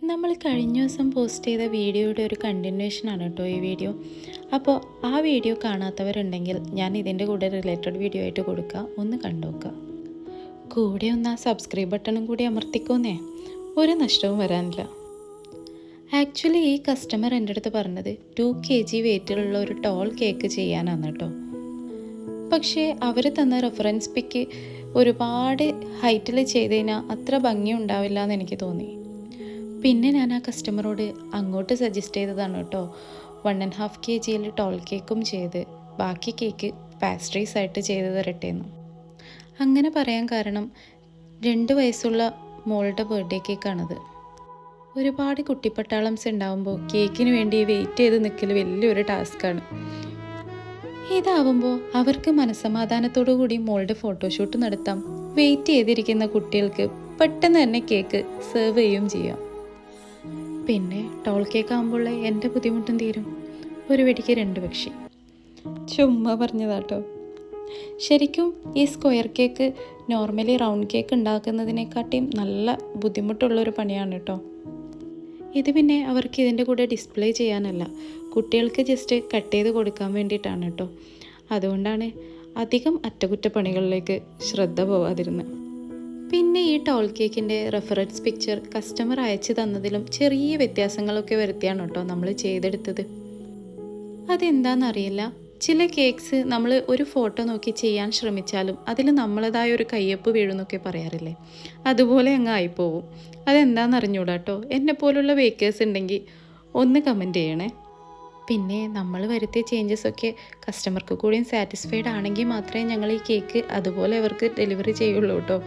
നമ്മൾ കഴിഞ്ഞ ദിവസം പോസ്റ്റ് ചെയ്ത വീഡിയോയുടെ ഒരു കണ്ടിന്യൂഷനാണ് കേട്ടോ ഈ വീഡിയോ. അപ്പോൾ ആ വീഡിയോ കാണാത്തവരുണ്ടെങ്കിൽ ഞാൻ ഇതിൻ്റെ കൂടെ റിലേറ്റഡ് വീഡിയോ ആയിട്ട് കൊടുക്കുക, ഒന്ന് കണ്ടുനോക്കുക. കൂടെ ഒന്ന് ആ സബ്സ്ക്രൈബ് ബട്ടണും കൂടി അമർത്തിക്കോന്നേ, ഒരു നഷ്ടവും വരാനില്ല. ആക്ച്വലി ഈ കസ്റ്റമർ എൻ്റെ അടുത്ത് പറഞ്ഞത് 2 kg വെയിറ്റിലുള്ള ഒരു ടോൾ കേക്ക് ചെയ്യാനാണ് കേട്ടോ. പക്ഷേ അവർ തന്ന റെഫറൻസ് പിക്ക് ഒരുപാട് ഹൈറ്റിൽ ചെയ്ത് കഴിഞ്ഞാൽ അത്ര ഭംഗി ഉണ്ടാവില്ല എന്ന് എനിക്ക് തോന്നി. പിന്നെ ഞാൻ ആ കസ്റ്റമറോട് അങ്ങോട്ട് സജസ്റ്റ് ചെയ്തതാണ് കേട്ടോ 1.5 kg ടോൾ കേക്കും ചെയ്ത് ബാക്കി കേക്ക് പാസ്ട്രീസ് ആയിട്ട് ചെയ്ത് തരട്ടേന്ന്. അങ്ങനെ പറയാൻ കാരണം 2 വയസ്സുള്ള മോളുടെ ബർത്ത്ഡേ കേക്കാണത്. ഒരുപാട് കുട്ടിപ്പട്ടാളംസ് ഉണ്ടാകുമ്പോൾ കേക്കിന് വേണ്ടി വെയിറ്റ് ചെയ്ത് നിൽക്കൽ വലിയൊരു ടാസ്ക്കാണ്. ഇതാവുമ്പോൾ അവർക്ക് മനസ്സമാധാനത്തോടു കൂടി മോളുടെ ഫോട്ടോഷൂട്ട് നടത്താം. വെയിറ്റ് ചെയ്തിരിക്കുന്ന കുട്ടികൾക്ക് പെട്ടെന്ന് തന്നെ കേക്ക് സെർവ് ചെയ്യുകയും ചെയ്യാം. പിന്നെ ടോൾ കേക്ക് ആകുമ്പോൾ എൻ്റെ ബുദ്ധിമുട്ടും തീരും. ഒരു വെടിക്ക് 2 പക്ഷി. ചുമ്മാ പറഞ്ഞതാട്ടോ. ശരിക്കും ഈ square cake normally round cake ഉണ്ടാക്കുന്നതിനെക്കാട്ടിയും നല്ല ബുദ്ധിമുട്ടുള്ളൊരു പണിയാണ് കേട്ടോ. ഇത് പിന്നെ അവർക്ക് ഇതിൻ്റെ കൂടെ ഡിസ്പ്ലേ ചെയ്യാനല്ല, കുട്ടികൾക്ക് ജസ്റ്റ് കട്ട് ചെയ്ത് കൊടുക്കാൻ വേണ്ടിയിട്ടാണ് കേട്ടോ. അതുകൊണ്ടാണ് അധികം അറ്റകുറ്റപ്പണികളിലേക്ക് ശ്രദ്ധ പോവാതിരുന്നത്. പിന്നെ ഈ ടോൾ കേക്കിൻ്റെ റെഫറൻസ് പിക്ചർ കസ്റ്റമർ അയച്ചു തന്നതിലും ചെറിയ വ്യത്യാസങ്ങളൊക്കെ വരുത്തിയാണ് കേട്ടോ നമ്മൾ ചെയ്തെടുത്തത്. അതെന്താണെന്നറിയില്ല, ചില കേക്ക്സ് നമ്മൾ ഒരു ഫോട്ടോ നോക്കി ചെയ്യാൻ ശ്രമിച്ചാലും അതിൽ നമ്മളതായ ഒരു കയ്യൊപ്പ് വീഴുന്നൊക്കെ പറയാറില്ലേ, അതുപോലെ അങ്ങ് ആയിപ്പോവും. അതെന്താണെന്ന് അറിഞ്ഞൂടാ കേട്ടോ. എന്നെപ്പോലുള്ള ബേക്കേഴ്സ് ഉണ്ടെങ്കിൽ ഒന്ന് കമൻറ്റ് ചെയ്യണേ. പിന്നെ നമ്മൾ വരുത്തിയ ചേഞ്ചസൊക്കെ കസ്റ്റമർക്ക് കൂടിയും സാറ്റിസ്ഫൈഡ് ആണെങ്കിൽ മാത്രമേ ഞങ്ങൾ ഈ കേക്ക് അതുപോലെ അവർക്ക് ഡെലിവറി ചെയ്യുള്ളൂ കേട്ടോ.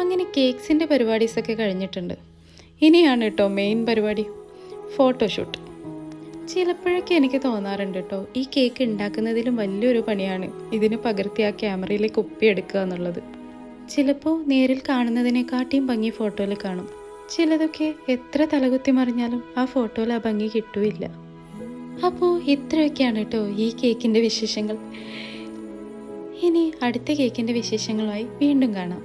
അങ്ങനെ കേക്ക്സിൻ്റെ പരിപാടീസൊക്കെ കഴിഞ്ഞിട്ടുണ്ട്. ഇനിയാണ് കേട്ടോ മെയിൻ പരിപാടി, ഫോട്ടോഷൂട്ട്. ചിലപ്പോഴൊക്കെ എനിക്ക് തോന്നാറുണ്ട് കേട്ടോ, ഈ കേക്ക് ഉണ്ടാക്കുന്നതിലും വലിയൊരു പണിയാണ് ഇതിന് പകർത്തി ആ ക്യാമറയിലേക്ക് ഒപ്പിയെടുക്കുക എന്നുള്ളത്. ചിലപ്പോൾ നേരിൽ കാണുന്നതിനെക്കാട്ടിയും ഭംഗി ഫോട്ടോയിൽ കാണും. ചിലതൊക്കെ എത്ര തലകുത്തി മറിഞ്ഞാലും ആ ഫോട്ടോയിൽ ആ ഭംഗി കിട്ടുകയില്ല. അപ്പോൾ ഇത്രയൊക്കെയാണ് കേട്ടോ ഈ കേക്കിൻ്റെ വിശേഷങ്ങൾ. ഇനി അടുത്ത കേക്കിൻ്റെ വിശേഷങ്ങളുമായി വീണ്ടും കാണാം.